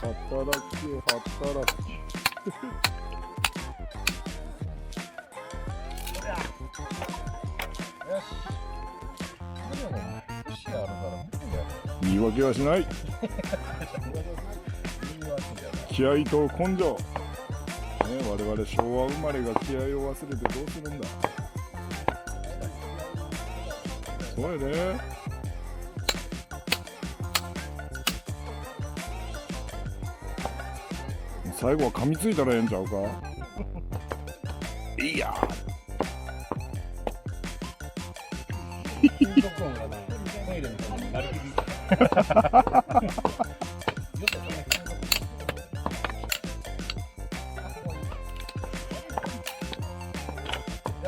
働き。よし。でもね、年あるから無理だよ。言い訳はしない。気合と根性。ね、我々昭和生まれが気合を忘れてどうするんだ。そうやね。最後は噛みついたらええんちゃうか。いや金属音がな、トイレみたいになりきり。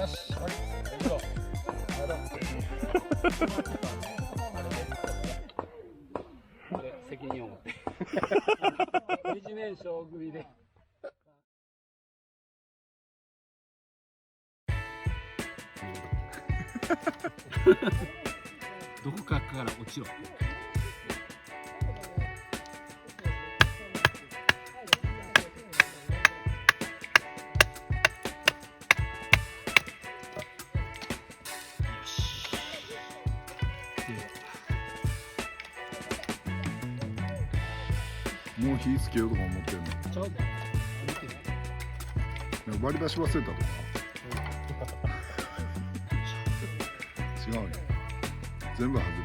よし、はい、行くぞ。責任を持って。一年勝組で。どこかから落ちろ。もう火つけようとか思ってんの。ちょっと割り出し忘れたとか。違うね。全部外れる。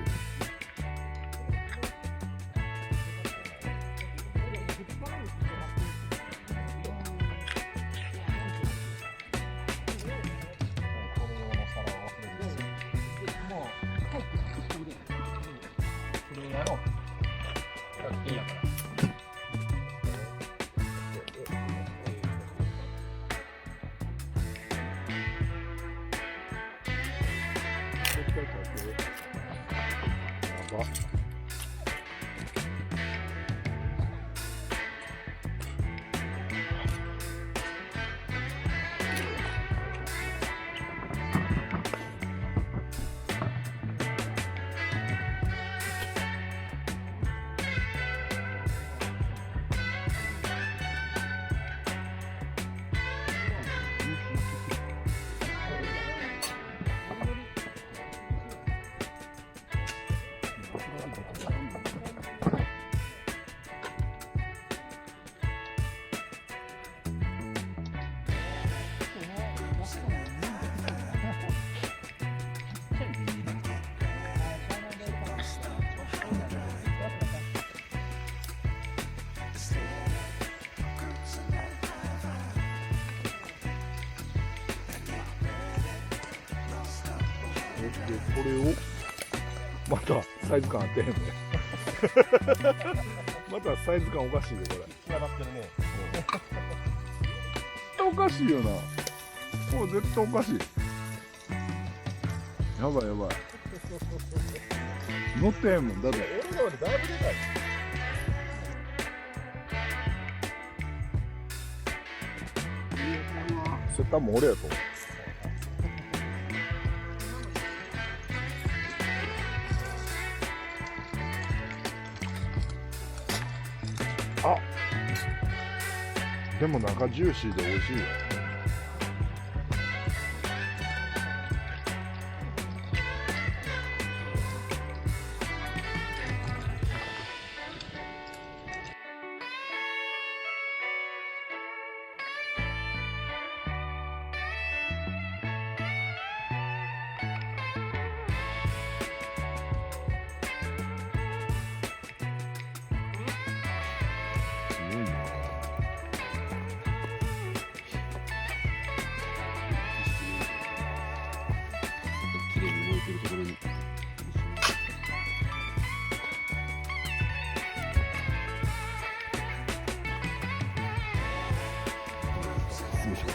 それやろう。100均やから。やば。でこれをまたサイズ感あってへんねまたサイズ感おかしいよこれ。際立ってるね。おかしいよな。もう絶対おかしい。やばいやばい。乗ってへんもんだって。俺のよりだいぶでかい。それ多分俺やと。あ、でも中ジューシーで美味しいよ。すごいな。綺麗に燃えてるところに。よいしょ。